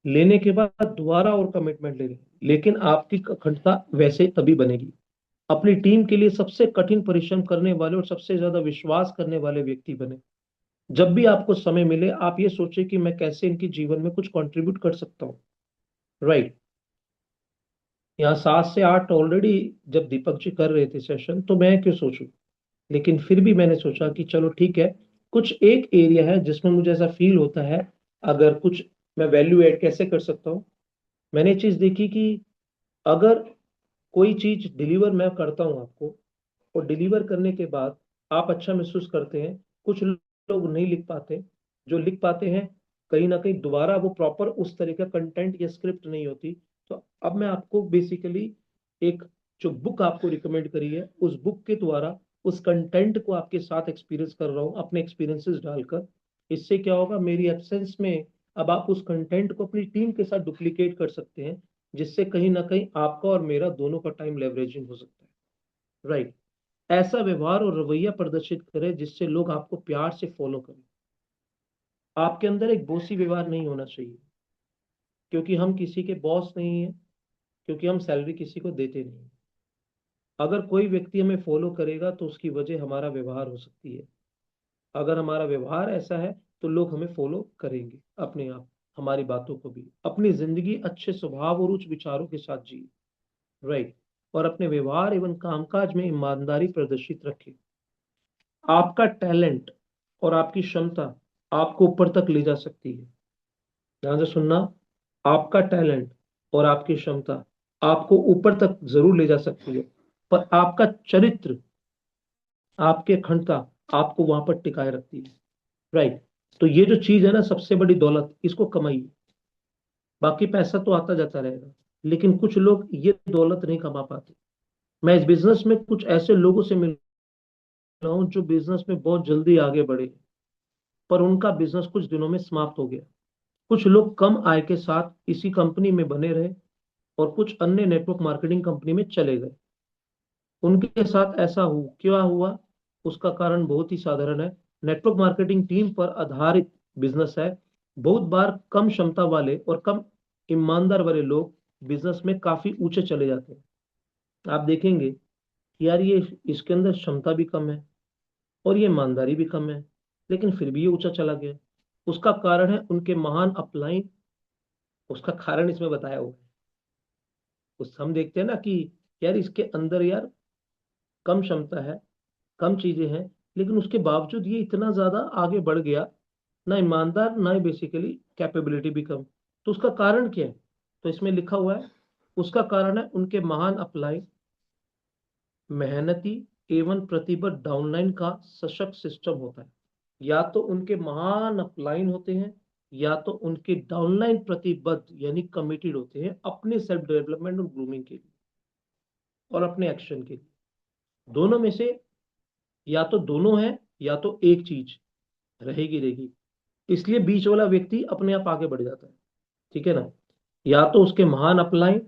लेने के बाद दोबारा और कमिटमेंट ले लें, लेकिन आपकी अखंडता वैसे तभी बनेगी। अपनी टीम के लिए सबसे कठिन परिश्रम करने वाले और सबसे ज्यादा विश्वास करने वाले व्यक्ति बने। जब भी आपको समय मिले आप ये सोचिए कि मैं कैसे इनके जीवन में कुछ कंट्रीब्यूट कर सकता हूँ। राइट। यहाँ 7 से 8 ऑलरेडी जब दीपक जी कर रहे थे सेशन, तो मैं क्यों सोचूं। लेकिन फिर भी मैंने सोचा कि चलो ठीक है, कुछ एक एरिया है जिसमें मुझे ऐसा फील होता है, अगर कुछ मैं वैल्यू ऐड कैसे कर सकता हूँ। मैंने चीज देखी कि अगर कोई चीज डिलीवर मैं करता हूँ आपको, और डिलीवर करने के बाद आप अच्छा महसूस करते हैं, कुछ लोग नहीं लिख पाते, जो लिख पाते हैं कहीं ना कहीं दोबारा वो प्रॉपर उस तरह का कंटेंट या स्क्रिप्ट नहीं होती। तो अब मैं आपको बेसिकली एक जो बुक आपको रिकमेंड करी है, उस बुक के द्वारा उस कंटेंट को आपके साथ एक्सपीरियंस कर रहा हूँ, अपने एक्सपीरियंसेस डालकर। इससे क्या होगा, मेरी एब्सेंस में अब आप उस कंटेंट को अपनी टीम के साथ डुप्लीकेट कर सकते हैं, जिससे कहीं ना कहीं आपका और मेरा दोनों का टाइम लेवरेजिंग हो सकता है। राइट। ऐसा व्यवहार और रवैया प्रदर्शित करें जिससे लोग आपको प्यार से फॉलो करें। आपके अंदर एक बोसी व्यवहार नहीं होना चाहिए, क्योंकि हम किसी के बॉस नहीं है, क्योंकि हम सैलरी किसी को देते नहीं हैं। अगर कोई व्यक्ति हमें फॉलो करेगा तो उसकी वजह हमारा व्यवहार हो सकती है। अगर हमारा व्यवहार ऐसा है तो लोग हमें फॉलो करेंगे अपने आप। हमारी बातों को भी, अपनी जिंदगी अच्छे स्वभाव और उच्च विचारों के साथ जिए। राइट। और अपने व्यवहार एवं कामकाज में ईमानदारी प्रदर्शित रखें। आपका टैलेंट और आपकी क्षमता आपको ऊपर तक ले जा सकती है। ध्यान से सुनना, आपका टैलेंट और आपकी क्षमता आपको ऊपर तक जरूर ले जा सकती है, पर आपका चरित्र, आपकी अखंडता आपको वहां पर टिकाए रखती है। राइट। तो ये जो चीज है ना, सबसे बड़ी दौलत, इसको कमाइए। बाकी पैसा तो आता जाता रहेगा, लेकिन कुछ लोग ये दौलत नहीं कमा पाते। मैं इस बिजनेस में कुछ ऐसे लोगों से मिल रहा हूँ जो बिजनेस में बहुत जल्दी आगे बढ़े, पर उनका बिजनेस कुछ दिनों में समाप्त हो गया। कुछ लोग कम आय के साथ इसी कंपनी में बने रहे, और कुछ अन्य नेटवर्क मार्केटिंग कंपनी में चले गए। उनके साथ ऐसा क्या हुआ, उसका कारण बहुत ही साधारण है। नेटवर्क मार्केटिंग टीम पर आधारित बिजनेस है। बहुत बार कम क्षमता वाले और कम ईमानदार वाले लोग बिजनेस में काफी ऊंचे चले जाते हैं। आप देखेंगे कि यार ये इसके अंदर क्षमता भी कम है और ये ईमानदारी भी कम है, लेकिन फिर भी ये ऊंचा चला गया। उसका कारण है उनके महान अपलाइन। उसका कारण इसमें बताया हुआ है। उस हम देखते हैं ना कि यार इसके अंदर यार कम क्षमता है, कम चीजें हैं, लेकिन उसके बावजूद ये इतना ज्यादा आगे बढ़ गया। ना ईमानदार, ना ही बेसिकली कैपेबिलिटी भी कम। तो उसका कारण क्या है? तो इसमें लिखा हुआ है, उसका कारण है उनके महान अपलाइन, मेहनती एवं प्रतिबद्ध डाउनलाइन का सशक्त सिस्टम होता है। या तो उनके महान अपलाइन होते हैं, या तो उनके डाउनलाइन प्रतिबद्ध यानी कमिटेड होते हैं अपने सेल्फ डेवलपमेंट और ग्रूमिंग के लिए और अपने एक्शन के लिए। दोनों में से या तो दोनों है, या तो एक चीज रहेगी रहेगी। इसलिए बीच वाला व्यक्ति अपने आप आगे बढ़ जाता है। ठीक है ना। या तो उसके महान अपलाइन,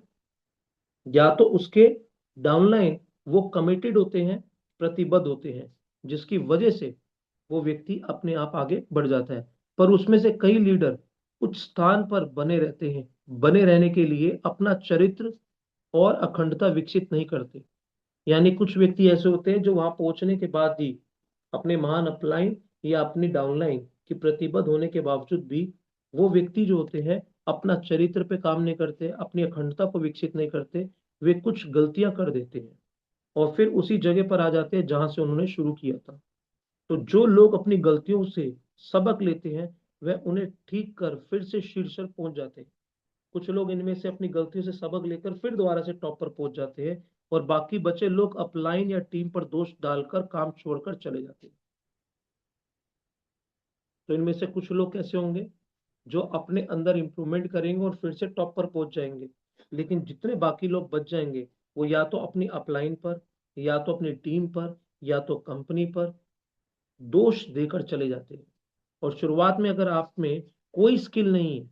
या तो उसके डाउनलाइन वो कमिटेड होते हैं, प्रतिबद्ध होते हैं, जिसकी वजह से वो व्यक्ति अपने आप आगे बढ़ जाता है। पर उसमें से कई लीडर उच्च स्थान पर बने रहते हैं, बने रहने के लिए अपना चरित्र और अखंडता विकसित नहीं करते। यानी कुछ व्यक्ति ऐसे होते हैं जो वहां पहुंचने के बाद भी अपने महान अपलाइन या अपनी डाउनलाइन की प्रतिबद्ध होने के बावजूद भी वो व्यक्ति जो होते हैं अपना चरित्र पे काम नहीं करते, अपनी अखंडता को विकसित नहीं करते। वे कुछ गलतियां कर देते हैं और फिर उसी जगह पर आ जाते हैं जहां से उन्होंने शुरू किया था। तो जो लोग अपनी गलतियों से सबक लेते हैं, वह उन्हें ठीक कर फिर से शीर्ष पर पहुंच जाते हैं। कुछ लोग इनमें से अपनी गलतियों से सबक लेकर फिर दोबारा से टॉप पर पहुंच जाते हैं, और बाकी बचे लोग अपलाइन या टीम पर दोष डालकर काम छोड़कर चले जाते हैं। तो इनमें से कुछ लोग कैसे होंगे, जो अपने अंदर इंप्रूवमेंट करेंगे और फिर से टॉप पर पहुंच जाएंगे। लेकिन जितने बाकी लोग बच जाएंगे, वो या तो अपनी अपलाइन पर, या तो अपनी टीम पर, या तो कंपनी पर दोष देकर चले जाते हैं। और शुरुआत में अगर आप में कोई स्किल नहीं है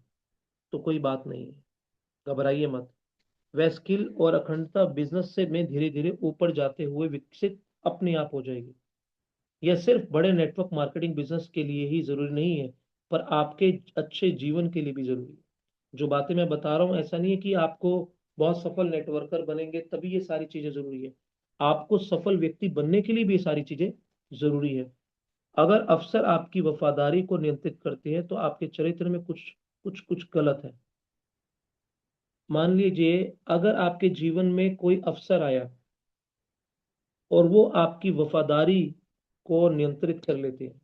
तो कोई बात नहीं है, घबराइए मत। वह स्किल और अखंडता बिजनेस से में धीरे धीरे ऊपर जाते हुए विकसित अपने आप हो जाएगी। यह सिर्फ बड़े नेटवर्क मार्केटिंग बिजनेस के लिए ही जरूरी नहीं है, पर आपके अच्छे जीवन के लिए भी जरूरी है। जो बातें मैं बता रहा हूँ, ऐसा नहीं है कि आपको बहुत सफल नेटवर्कर बनेंगे तभी ये सारी चीजें जरूरी है। आपको सफल व्यक्ति बनने के लिए भी ये सारी चीजें जरूरी है। अगर अफसर आपकी वफादारी को नियंत्रित करते हैं तो आपके चरित्र में कुछ कुछ कुछ गलत है। मान लीजिए अगर आपके जीवन में कोई अफसर आया और वो आपकी वफादारी को नियंत्रित कर लेते हैं,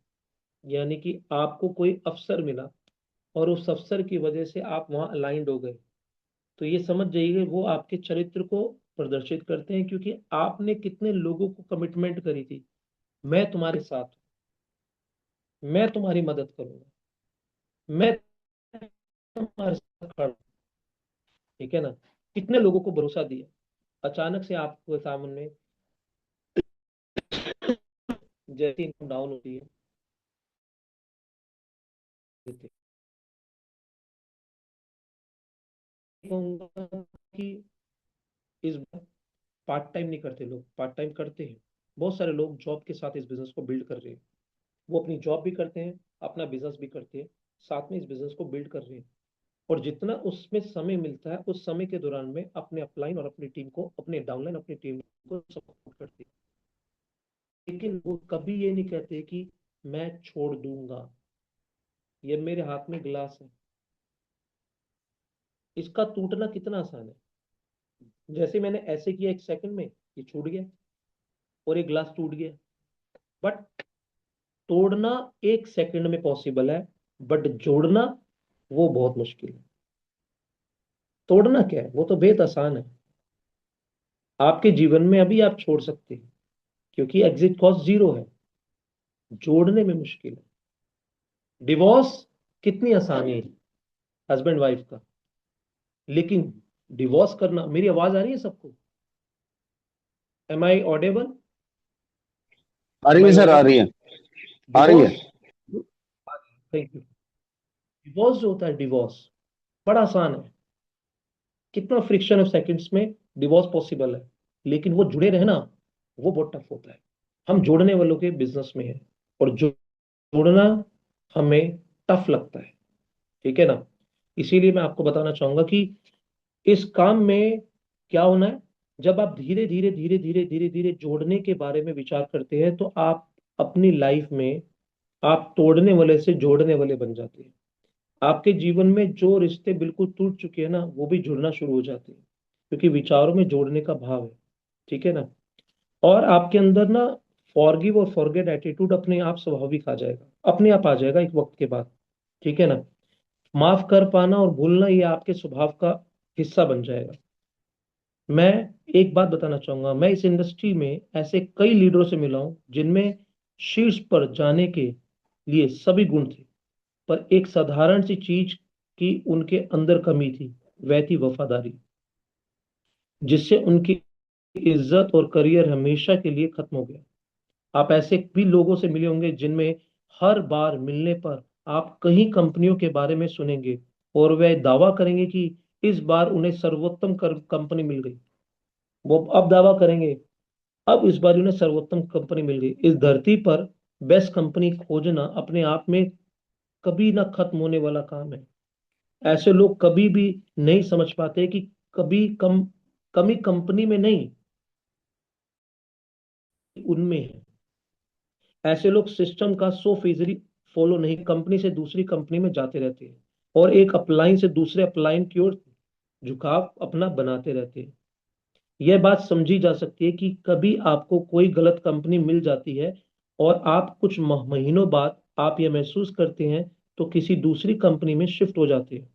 यानी कि आपको कोई अफसर मिला और उस अफसर की वजह से आप वहां अलाइंड हो गए, तो ये समझ जाइए वो आपके चरित्र को प्रदर्शित करते हैं, क्योंकि आपने कितने लोगों को कमिटमेंट करी थी, मैं तुम्हारे साथ हूं, मैं तुम्हारी मदद करूंगा, मैं तुम्हारे साथ खड़ा हूं। ठीक है ना? कितने लोगों को भरोसा दिया, अचानक से आपके सामने जैसी इनकम डाउन होती है, कहूंगा कि इस पार्ट टाइम नहीं करते, लोग पार्ट टाइम करते हैं। बहुत सारे लोग जॉब के साथ इस बिजनेस को बिल्ड कर रहे हैं। वो अपनी जॉब भी करते हैं, अपना बिजनेस भी करते हैं, साथ में इस बिजनेस को बिल्ड कर रहे हैं। और जितना उसमें समय मिलता है उस समय के दौरान में अपने अपलाइन और अपनी टीम को, अपने डाउनलाइन अपनी टीम को सपोर्ट करते हैं। लेकिन वो कभी ये नहीं कहते कि मैं छोड़ दूंगा, ये मेरे हाथ में गिलास है, इसका टूटना कितना आसान है। जैसे मैंने ऐसे किया, 1 सेकंड में ये छूट गया और एक गिलास टूट गया। बट तोड़ना 1 सेकंड में पॉसिबल है, बट जोड़ना वो बहुत मुश्किल है। तोड़ना क्या है, वो तो बेहद आसान है। आपके जीवन में अभी आप छोड़ सकते हैं, क्योंकि एग्जिट कॉस्ट 0 है। जोड़ने में मुश्किल है। डिवोर्स कितनी आसानी है हस्बैंड वाइफ का, लेकिन डिवोर्स करना, मेरी आवाज आ रही है सबको? M I audible? आ रही एम है आई सर, आ ऑडेबल? रही है। आ रही है। Divorce, thank you. डिवोर्स जो होता है, डिवोर्स बड़ा आसान है। कितना फ्रिक्शन ऑफ सेकंड्स में डिवोर्स पॉसिबल है। लेकिन वो जुड़े रहना, वो बहुत टफ होता है। हम जोड़ने वालों के बिजनेस में है, और जोड़ना हमें टफ लगता है। ठीक है ना? इसीलिए मैं आपको बताना चाहूंगा कि इस काम में क्या होना है। जब आप धीरे धीरे धीरे धीरे धीरे धीरे जोड़ने के बारे में विचार करते हैं तो आप अपनी लाइफ में आप तोड़ने वाले से जोड़ने वाले बन जाते हैं। आपके जीवन में जो रिश्ते बिल्कुल टूट चुके हैं ना, वो भी जुड़ना शुरू हो जाते हैं, क्योंकि विचारों में जोड़ने का भाव है। ठीक है ना? और आपके अंदर ना फॉरगिव और फॉरगेट एटीट्यूड अपने आप स्वाभाविक आ जाएगा, अपने आप आ जाएगा एक वक्त के बाद। ठीक है ना? माफ कर पाना और भूलना ये आपके स्वभाव का हिस्सा बन जाएगा। मैं एक बात बताना चाहूंगा, मैं इस इंडस्ट्री में ऐसे कई लीडरों से मिला हूं जिनमें शीर्ष पर जाने के लिए सभी गुण थे, पर एक साधारण सी चीज की उनके अंदर कमी थी, वह थी वफादारी, जिससे उनकी इज्जत और करियर हमेशा के लिए खत्म हो गया। आप ऐसे भी लोगों से मिले होंगे जिनमें हर बार मिलने पर आप कई कंपनियों के बारे में सुनेंगे और वह दावा करेंगे कि इस बार उन्हें सर्वोत्तम कंपनी मिल गई। वो अब दावा करेंगे अब इस बार उन्हें सर्वोत्तम कंपनी मिल गई। इस धरती पर बेस्ट कंपनी खोजना अपने आप में कभी ना खत्म होने वाला काम है। ऐसे लोग कभी भी नहीं समझ पाते कि कभी कमी कंपनी में नहीं, उनमें है। ऐसे लोग सिस्टम का 100% फॉलो नहीं, कंपनी से दूसरी कंपनी में जाते रहते हैं और एक अपलाइन से दूसरे अपलाइन की ओर झुकाव अपना बनाते रहते हैं। यह बात समझी जा सकती है कि कभी आपको कोई गलत कंपनी मिल जाती है और आप कुछ महीनों बाद आप यह महसूस करते हैं तो किसी दूसरी कंपनी में शिफ्ट हो जाते हैं।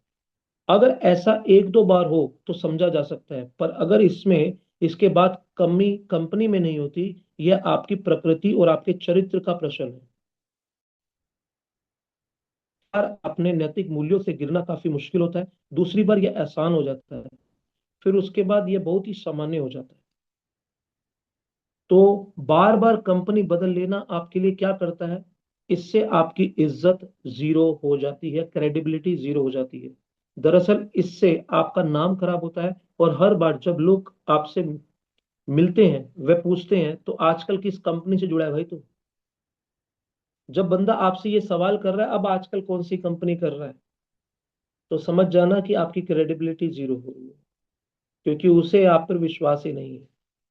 अगर ऐसा 1-2 बार हो तो समझा जा सकता है, पर अगर इसमें इसके बाद कमी कंपनी में नहीं होती, यह आपकी प्रकृति और आपके चरित्र का प्रश्न है। बार अपने नैतिक मूल्यों से गिरना काफी मुश्किल होता है, दूसरी बार यह आसान हो जाता है, फिर उसके बाद यह बहुत ही सामान्य हो जाता है। तो बार बार कंपनी बदल लेना आपके लिए क्या करता है? इससे आपकी इज्जत 0 हो जाती है, क्रेडिबिलिटी 0 हो जाती है। दरअसल इससे आपका नाम खराब होता है, और हर बार जब लोग आपसे मिलते हैं वे पूछते हैं तो आजकल किस कंपनी से जुड़ा है भाई तू? जब बंदा आपसे ये सवाल कर रहा है अब आजकल कौन सी कंपनी कर रहा है, तो समझ जाना कि आपकी क्रेडिबिलिटी 0 हो रही है, क्योंकि उसे आप पर विश्वास ही नहीं है।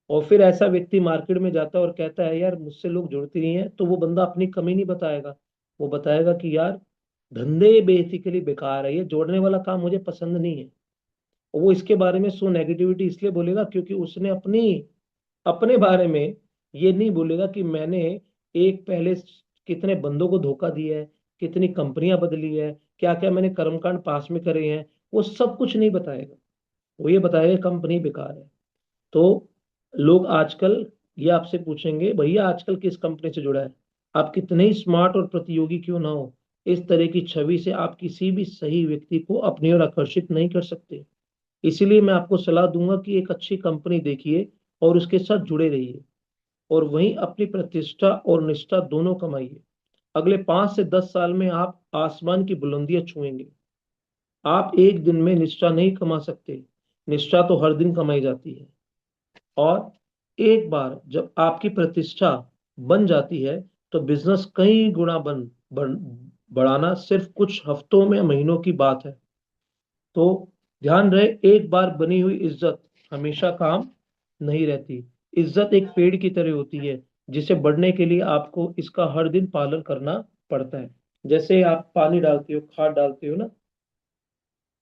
और फिर ऐसा व्यक्ति मार्केट में जाता है और कहता है यार मुझसे लोग जुड़ते नहीं है, तो वो बंदा अपनी कमी नहीं बताएगा, वो बताएगा कि यार धंधे बेसिकली बेकार है, ये जोड़ने वाला काम मुझे पसंद नहीं है। और वो इसके बारे में सो नेगेटिविटी इसलिए बोलेगा क्योंकि उसने अपनी अपने बारे में ये नहीं बोलेगा कि मैंने एक पहले कितने बंदों को धोखा दिया है, कितनी कंपनियां बदली है, क्या क्या मैंने कर्मकांड पास में करे हैं, वो सब कुछ नहीं बताएगा। वो ये बताएगा कंपनी बेकार है। तो लोग आजकल ये आपसे पूछेंगे भैया आजकल किस कंपनी से जुड़ा है, आप कितने ही स्मार्ट और प्रतियोगी क्यों ना हो, इस तरह की छवि से आप किसी भी सही व्यक्ति को अपनी ओर आकर्षित नहीं कर सकते। इसीलिए मैं आपको सलाह दूंगा कि एक अच्छी कंपनी देखिए और उसके साथ जुड़े रहिए, और वहीं अपनी प्रतिष्ठा और निष्ठा दोनों कमाइए। अगले 5 से 10 साल में आप आसमान की बुलंदियां छुएंगे। आप एक दिन में निष्ठा नहीं कमा सकते, निष्ठा तो हर दिन कमाई जाती है। और एक बार जब आपकी प्रतिष्ठा बन जाती है तो बिजनेस कई गुना बन बढ़ाना सिर्फ कुछ हफ्तों में महीनों की बात है। तो ध्यान रहे, एक बार बनी हुई इज्जत हमेशा काम नहीं रहती। इज्जत एक पेड़ की तरह होती है, जिसे बढ़ने के लिए आपको इसका हर दिन पालन करना पड़ता है। जैसे आप पानी डालते हो, खाद डालते हो ना,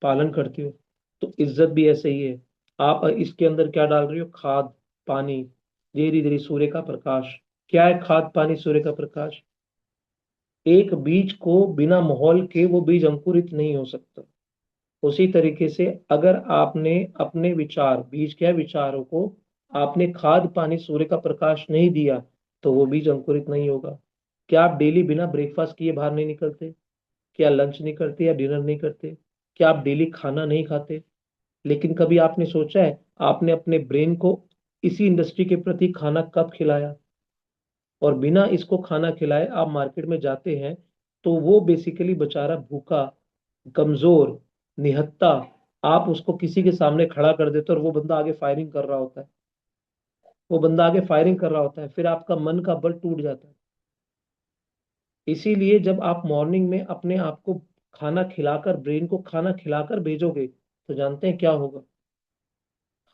पालन करते हो, तो इज्जत भी ऐसे ही है। आप इसके अंदर क्या डाल रहे हो, खाद, पानी, धीरे धीरे सूर्य का प्रकाश। क्या है खाद पानी सूर्य का प्रकाश? एक बीज को बिना माहौल के वो बीज अंकुरित नहीं हो सकता। उसी तरीके से अगर आपने अपने विचार, बीज क्या है, विचारों को आपने खाद पानी सूर्य का प्रकाश नहीं दिया, तो वो बीज अंकुरित नहीं होगा। क्या आप डेली बिना ब्रेकफास्ट किए बाहर नहीं निकलते? क्या लंच नहीं करते या डिनर नहीं करते? क्या आप डेली खाना नहीं खाते? लेकिन कभी आपने सोचा है आपने अपने ब्रेन को इसी इंडस्ट्री के प्रति खाना कब खिलाया? और बिना इसको खाना खिलाए आप मार्केट में जाते हैं, तो वो बेसिकली बेचारा भूखा, कमजोर, निहत्ता, आप उसको किसी के सामने खड़ा कर देते हो और वो बंदा आगे फायरिंग कर रहा होता है, वो बंदा आगे फायरिंग कर रहा होता है, फिर आपका मन का बल टूट जाता है। इसीलिए जब आप मॉर्निंग में अपने आप को खाना खिलाकर, ब्रेन को खाना खिलाकर भेजोगे, तो जानते हैं क्या होगा?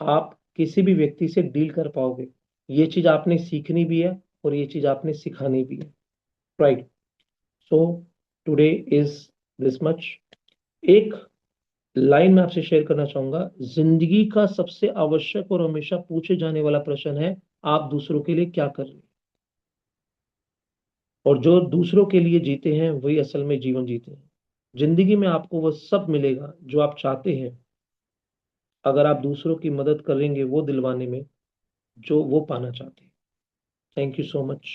आप किसी भी व्यक्ति से डील कर पाओगे। ये चीज आपने सीखनी भी है और ये चीज आपने सिखानी भी है। Right. So today is this much. एक लाइन मैं आपसे शेयर करना चाहूंगा, जिंदगी का सबसे आवश्यक और हमेशा पूछे जाने वाला प्रश्न है, आप दूसरों के लिए क्या कर रहे हैं? और जो दूसरों के लिए जीते हैं वही असल में जीवन जीते हैं। जिंदगी में आपको वह सब मिलेगा जो आप चाहते हैं, अगर आप दूसरों की मदद करेंगे वो दिलवाने में जो वो पाना चाहते हैं। Thank you so much.